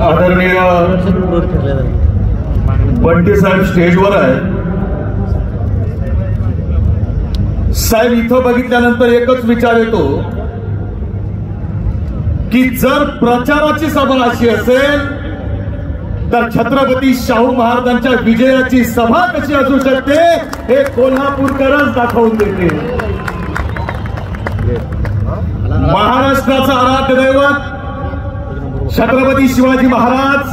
आदरणीय बंटी साहेब स्टेजवर आहे. साहेब इथं बघितल्यानंतर एकच विचार येतो की जर प्रचाराची सभा अशी असेल तर छत्रपती शाहू महाराजांच्या विजयाची सभा कशी असू शकते हे कोल्हापूरकरच दाखवून देते. महाराष्ट्राचं आराध्य दैवत छत्रपती शिवाजी महाराज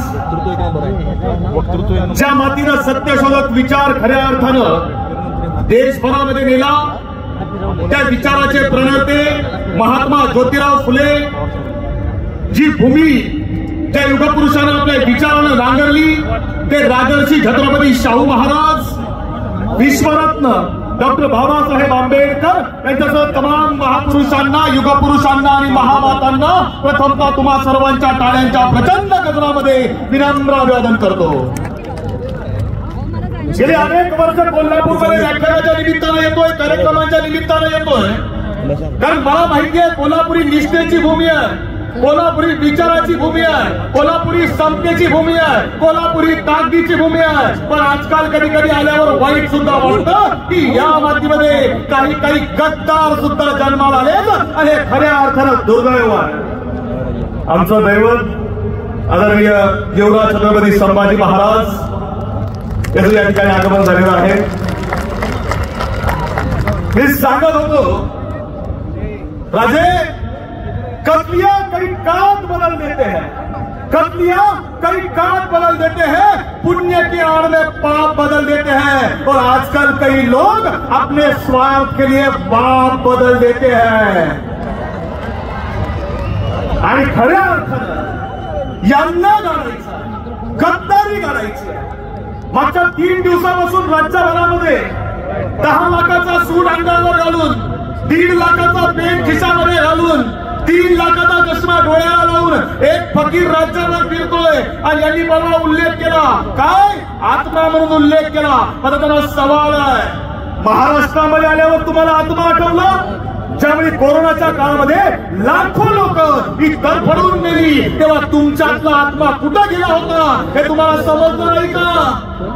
ज्या मातीनं सत्यशोधक विचार खऱ्या अर्थानं देशभरामध्ये नेला, त्या विचाराचे प्रणेते महात्मा ज्योतिराव फुले, जी भूमी त्या युगपुरुषानं आपल्या विचारानं नांगरली, ते राजर्षी छत्रपती शाहू महाराज, विश्वरत्न डॉक्टर बाबासाहेब आंबेडकर यांच्यासह तमाम महापुरुषांना, युगपुरुषांना आणि महामातांना प्रथमतः तुम्हा सर्वांच्या टाळ्यांच्या प्रचंड गजरामध्ये विनम्र अभिवादन करतो. गेली अनेक वर्ष कोल्हापूरमध्ये व्याख्यानाच्या निमित्तानं येतोय, कार्यक्रमांच्या निमित्तानं येतोय, कारण मला माहिती आहे कोल्हापुरी निष्ठेची भूमी आहे, कोल्हापुरी विचाराची भूमी आहे, कोल्हापुरी समतेची भूमी आहे, कोल्हापुरी ताकदीची भूमी आहे. पण आजकाल कधी कधी आल्यावर वाईट सुद्धा वाटतं की या मातीमध्ये काही काही गद्दार सुद्धा जन्माला आले आणि हे खऱ्या अर्थानं दुर्दैव आहे. आमचं दैवत आदरणीय युवराज छत्रपती संभाजी महाराज याचं या ठिकाणी आगमन झालेलं आहे. मी सांगत होतो राजे, कत्लियां कई काट बदल देते हैं, कत्लियां कई काट बदल देते हैं, पुण्य की आड़ में पाप बदल देते हैं. और आजकल कई लोग अपने स्वार्थ के लिए पाप बदल देते हैं. आणि खऱ्या अर्थानं यांना गाडायचं, गद्दारी गाडायची. मागच्या 3 दिवसापासून राज्यभरामध्ये 10 लाखाचा सूट अंगावर घालून, 1.5 लाखाचा पेन खिशामध्ये घालून, 3 लाखाचा चष्मा डोळ्याला लावून एक फकीर राज्यावर फिरतोय. आणि यांनी मला उल्लेख केला, काय आत्मा म्हणून उल्लेख केला. आता त्यांना सवाल आहे, महाराष्ट्रामध्ये आल्यावर तुम्हाला आत्मा आठवला? ज्यावेळी कोरोनाच्या काळामध्ये लाखो लोक ही तडफडून नेली तेव्हा तुमच्यातला आत्मा कुठं गेला होता हे तुम्हाला समजलं नाही का?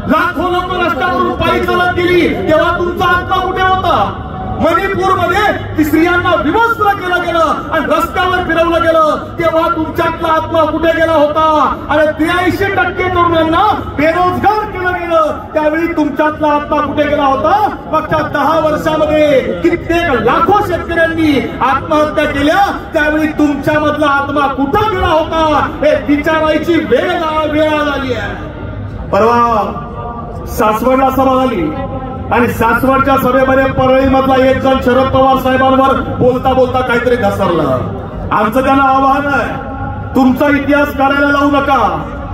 लाखो लोक रस्त्यावरून पायी चालत गेली तेव्हा तुमचा आत्मा कुठे होता? मणिपूरमध्ये स्त्रियांना विवस्त्र केलं गेलं आणि रस्त्यावर फिरवलं गेलं तेव्हा तुमच्यातला आत्मा कुठे गेला होता? आणि 83% तरुणांना बेरोजगार केलं गेलं त्यावेळी तुमच्यातला आत्मा कुठे गेला होता? मागच्या 10 वर्षामध्ये कित्येक लाखो शेतकऱ्यांनी आत्महत्या केल्या त्यावेळी तुमच्यामधला आत्मा कुठं गेला होता हे विचारायची वेळ आली आहे. परवा सासवडला सभा झाली आणि सासवडच्या सभेमध्ये परळी मधला एक जण शरद पवार साहेबांवर बोलता बोलता काहीतरी घसरलं. आमचं त्यांना आवाहन आहे, तुमचा इतिहास काढायला लावू नका.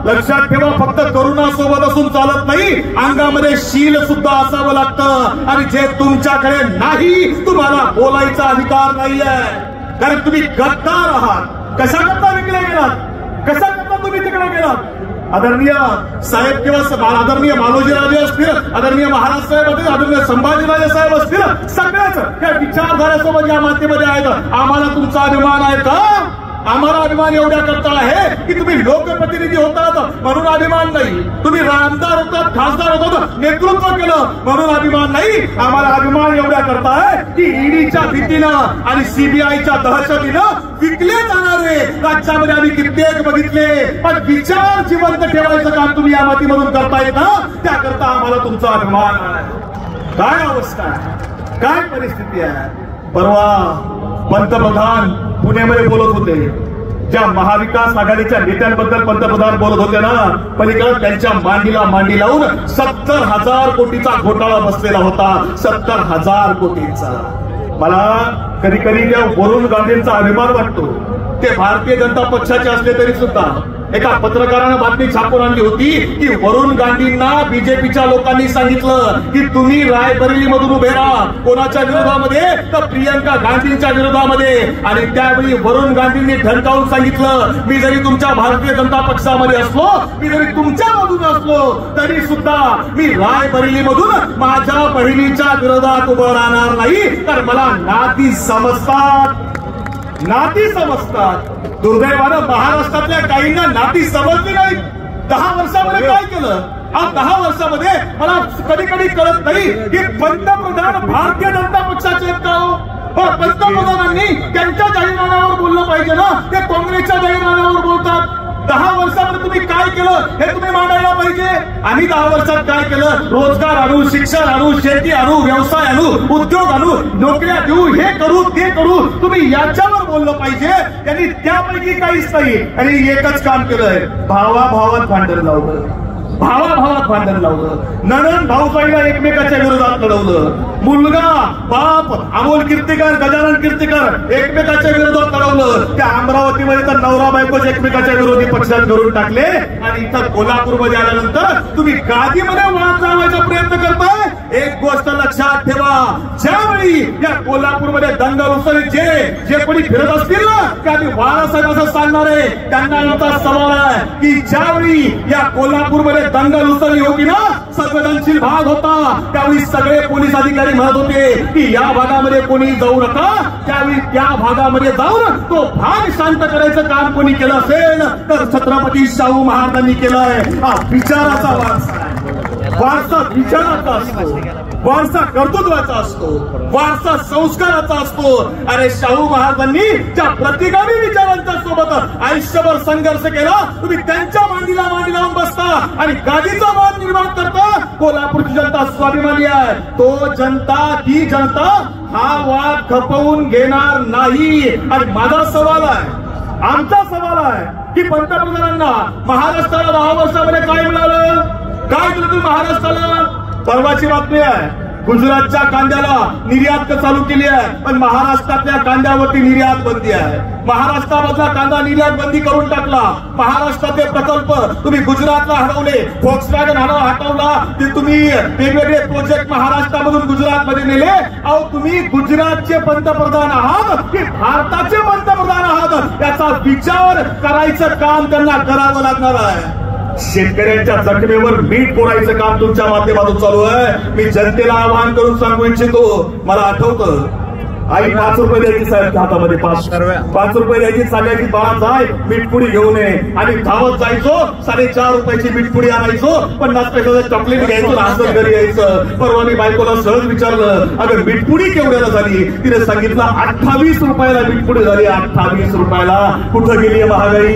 लक्षात ठेवा, फक्त करुणासोबत असून चालत नाही, अंगामध्ये शील सुद्धा असावं लागतं. आणि जे तुमच्याकडे नाही तुम्हाला बोलायचा अधिकार नाहीये, कारण तुम्ही गद्दार आहात. कशा करता विकले गेलात? कशा करता तुम्ही तिकडे गेलात? आदरणीय साहेब किंवा आदरणीय मालोजीराजे असतील, आदरणीय महाराज साहेब असतील, आदरणीय संभाजीराजे साहेब असतील, सगळ्याच त्या विचारधारेसोबत या मातीमध्ये आहेत. आम्हाला तुमचा अभिमान आहे का? आम्हाला अभिमान एवढ्या करता आहे की तुम्ही लोकप्रतिनिधी होतात म्हणून अभिमान नाही, तुम्ही आमदार होतात, खासदार होतात, नेतृत्व केलं म्हणून अभिमान नाही. आम्हाला अभिमान एवढ्या करता आहे की ईडीच्या भीतीनं आणि सीबीआयच्या दहशतीनं विकले जाणारे राज्यामध्ये आम्ही कित्येक बघितले. पण विचार जिवंत ठेवायचं काम तुम्ही या मातीमधून करतायत ना, त्याकरता आम्हाला तुमचा अभिमान आहे. काय अवस्था आहे, काय परिस्थिती आहे? परवा पंतप्रधान पुण्यामध्ये बोलत होते, ज्या महाविकास आघाडीच्या नेत्यांबद्दल पंतप्रधान बोलत होते ना, पलीकडे त्यांच्या मांडीला मांडी लावून 70,000 कोटीचा घोटाळा बसलेला होता. 70,000 कोटीचा. मला कधी कधी त्या वरुण गांधींचा अभिमान वाटतो. ते भारतीय जनता पक्षाचे असले तरी सुद्धा एका पत्रकारानं बातमी छापून आणली होती की वरुण गांधींना बीजेपीच्या लोकांनी सांगितलं की तुम्ही रायबरेलीमधून उभे राहा. कोणाच्या विरोधामध्ये? तर प्रियंका गांधींच्या विरोधामध्ये. आणि त्यावेळी वरुण गांधींनी ठणकावून सांगितलं, मी जरी तुमच्या भारतीय जनता पक्षामध्ये असलो, मी जरी तुमच्या बाजूने असलो तरी सुद्धा मी रायबरेलीमधून माझ्या बहिणीच्या विरोधात उभं राहणार नाही, तर मला नाती समजतात. नाती समजतात. दुर्दैवानं महाराष्ट्रातल्या काहींना नाती समजली नाही. 10 वर्षामध्ये काय केलं? आज 10 वर्षामध्ये मला कधी कधी कळत नाही की पंतप्रधान भारतीय जनता पक्षाचे आहेत का हो? पंतप्रधानांनी त्यांच्या जाहीरनाम्यावर बोललं पाहिजे ना, ते काँग्रेसच्या जाहीरनाम्यावर बोलतात. 10 वर्षामध्ये तुम्ही काय केलं हे तुम्ही मांडायला पाहिजे. आम्ही 10 वर्षात काय केलं? रोजगार आणू, शिक्षण आणू, शेती आणू, व्यवसाय आणू, उद्योग आणू, नोकऱ्या देऊ, हे करू ते करू, तुम्ही याच्यावर बोललं पाहिजे. त्यांनी त्यापैकी काहीच नाही. आणि एकच काम केलंय, भावाभावात भांडण लावलं, भावाभावात भांडण लावलं. नणंद भाऊजाईला एकमेकाच्या विरोधात लढवलं. मुलगा बाप अमोल कीर्तिकर, गजानन कीर्तिकर एकमेकाच्या विरोधात लढवलं. त्या अमरावतीमध्ये तर नवरा बायकोच एकमेकाच्या विरोधी पक्षात करून टाकले. आणि इथं कोल्हापूरमध्ये आल्यानंतर तुम्ही गादीमध्ये वाद लावायचा प्रयत्न करताय. एक गोष्ट लक्षात ठेवा, ज्यावेळी या कोल्हापूरमध्ये दंगल उसळी जे कोणी फिरत असतील ना, की आम्ही बाळासाहेब असं सांगणार आहे. त्यांना आमचा सवाल आहे की ज्यावेळी या कोल्हापूरमध्ये दंगल उसळली होती ना, संवेदनशील भाग होता, त्यावेळी सगळे पोलीस अधिकारी म्हणत होते की या भागामध्ये कोणी जाऊ नका. त्यावेळी त्या भागामध्ये जाऊन तो भाग शांत करायचं काम कोणी केलं असेल तर छत्रपती शाहू महाराजांनी केलंय. हा विचाराचा वारसा आहे. वारसा विचाराचा असतो, वारसा कर्तृत्वाचा असतो, वारसा संस्काराचा असतो. अरे शाहू महाराजांनी ज्या प्रतिगामी विचारांच्या सोबत आयुष्यभर संघर्ष केला, तुम्ही त्यांच्या मांडीला मांडी लावून बसता आणि गादीचा वाद निर्माण करता. कोल्हापूरची जनता स्वाभिमानी आहे. तो जनता, ती जनता हा वाद खपवून घेणार नाही. आणि माझा सवाल आहे, आमचा सवाल आहे की पंतप्रधानांना महाराष्ट्राला 10 वर्षामध्ये काय मिळालं? काय दिलं तुम्ही महाराष्ट्राला? परवाची बातमी आहे, गुजरातच्या कांद्याला निर्यात चालू केली आहे, पण महाराष्ट्रातल्या कांद्यावरती निर्यात बंदी आहे. महाराष्ट्रामधला कांदा निर्यात बंदी करून टाकला. महाराष्ट्राचे प्रकल्प तुम्ही गुजरातला हटवले, फोक्सवॅगन हटवला, ते तुम्ही वेगवेगळे प्रोजेक्ट महाराष्ट्रामधून गुजरातमध्ये नेले. अहो तुम्ही गुजरातचे पंतप्रधान आहात की भारताचे पंतप्रधान आहात याचा विचार करायचं काम त्यांना करावं लागणार आहे. शेतकऱ्यांच्या जखमेवर मीठ पोरायचं काम तुमच्या माध्यमातून चालू आहे. मी जनतेला आवाहन करून सांगू इच्छितो, मला आठवतं आई 5 रुपये द्यायची, साहेब हातामध्ये 5 रुपये द्यायची, सांगायची बाळा जाय मीठपुडी घेऊन ये. आणि धावत जायचो, 4.5 रुपयाची मीठपुडी आणायचो, 50 पैशाचं चॉकलेट घ्यायचो, हसत घरी यायचं. परवा मी बायकोला सहज विचारलं, अगं मीठपुडी केवढ्याला झाली? तिने सांगितलं 28 रुपयाला मीठपुडी झाली. 28 रुपयाला. कुठं गेली महागाई?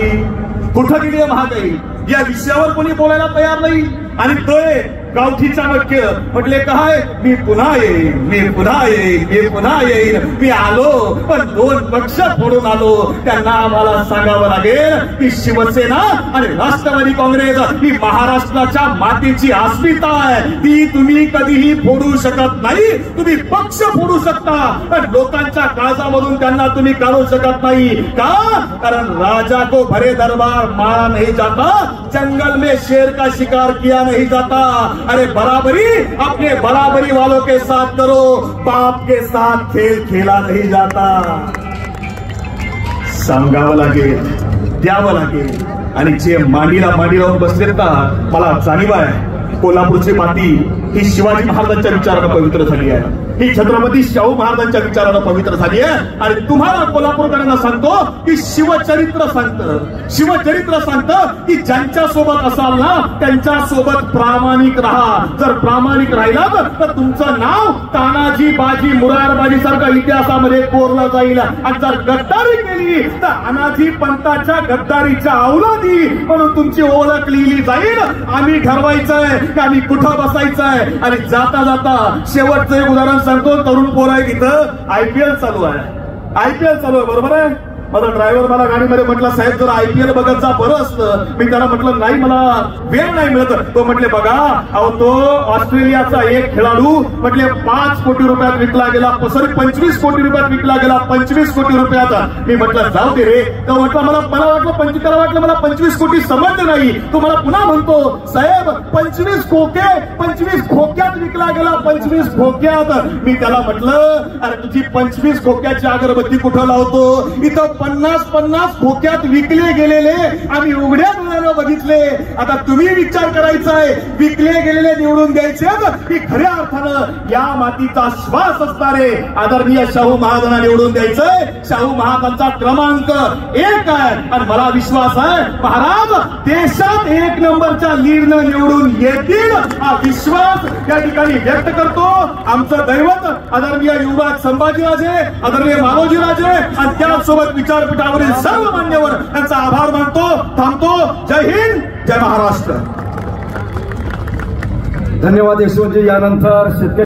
कुठं गेली महागाई? या विषयावर कोणी बोलायला तयार नाही. आणि ते गावठी चाणक्य म्हटले काय, मी पुन्हा येईन, मी पुन्हा येईन, मी पुन्हा येईन. मी आलो पण 2 पक्ष फोडून आलो. त्यांना आम्हाला सांगावं लागेल की शिवसेना आणि राष्ट्रवादी काँग्रेस ही महाराष्ट्राच्या मातीची अस्मिता आहे. ती तुम्ही कधीही फोडू शकत नाही. तुम्ही पक्ष फोडू शकता पण लोकांच्या काळजामधून त्यांना तुम्ही काढू शकत नाही. का? कारण राजा को भरे दरबार मारा नहीं जाता, जंगल में शेर का शिकार किया नहीं जाता. अरे बराबरी अपने बराबरी वालों के साथ करो, बाप के साथ खेल खेला नहीं जाता. सांगावं लागेल, द्यावं लागेल. आणि जे मांडीला मांडी लावून बसलेत ना, मला जाणीव आहे कोल्हापूरची माती ही शिवाजी महाराजांच्या विचारानं पवित्र झाली आहे. ही छत्रपती शाहू महाराजांच्या विचारानं पवित्र झाली आहे. आणि तुम्हाला कोल्हापूरकरांना सांगतो की शिवचरित्र सांगतं, शिवचरित्र सांगतं की ज्यांच्या सोबत असाल ना त्यांच्या सोबत प्रामाणिक राहा. जर प्रामाणिक राहिलात तर तुमचं नाव तानाजी, बाजी, मुरारबाजी सारखं इतिहासामध्ये कोरलं जाईल. आणि जर गद्दारी केली तर अनाजी पंताच्या गद्दारीच्या अवलादी म्हणून तुमची ओळख लिहिली जाईल. आम्ही ठरवायचंय की आम्ही कुठं बसायचंय. आणि जाता जाता शेवटचं एक उदाहरण सांगतो. तरुण पोर आहे, इथं IPL चालू आहे, IPL चालू आहे, बरोबर आहे. माझा ड्रायव्हर मला गाडीमध्ये म्हटलं, साहेब जर IPL बघत जा बरं असतं. मी त्याला म्हटलं नाही, मला वेळ नाही मिळत. तो म्हटले बघा, अहो तो ऑस्ट्रेलियाचा एक खेळाडू म्हटले 5 कोटी रुपयात विकला गेला, 25 कोटी रुपयात विकला गेला, 25 कोटी रुपयाचा. मी म्हटलं जाऊ दे रे. तो म्हटलं मला वाटलं त्याला वाटलं मला 25 कोटी समजले नाही. तो मला पुन्हा म्हणतो, साहेब 25 खोक्यात विकला गेला, 25 खोक्यात. मी त्याला म्हटलं, अरे तुझी 25 खोक्याची अगरबत्ती कुठं लावतो? इथं 50-50 खोक्यात विकले गेलेले आम्ही उघड्या डोळ्यानं बघितले. आता तुम्ही विचार करायचा आहे, विकले गेलेले निवडून द्यायचे की खऱ्या अर्थानं या मातीचा श्वास असणारे आदरणीय शाहू महाराजांना निवडून द्यायचंय. शाहू महाराजांचा क्रमांक 1 आहे आणि मला विश्वास आहे महाराज देशात 1 नंबरच्या लीडनं निवडून येतील हा विश्वास या ठिकाणी व्यक्त करतो. आमचं दैवत आदरणीय युवराज संभाजीराजे, आदरणीय मानोजीराजे आणि त्याचसोबत विचारपीठावरील सर्व मान्यवर यांचा आभार मानतो. थांबतो. जय हिंद, जय महाराष्ट्र. धन्यवाद यशवंतजी. यानंतर शेतकरी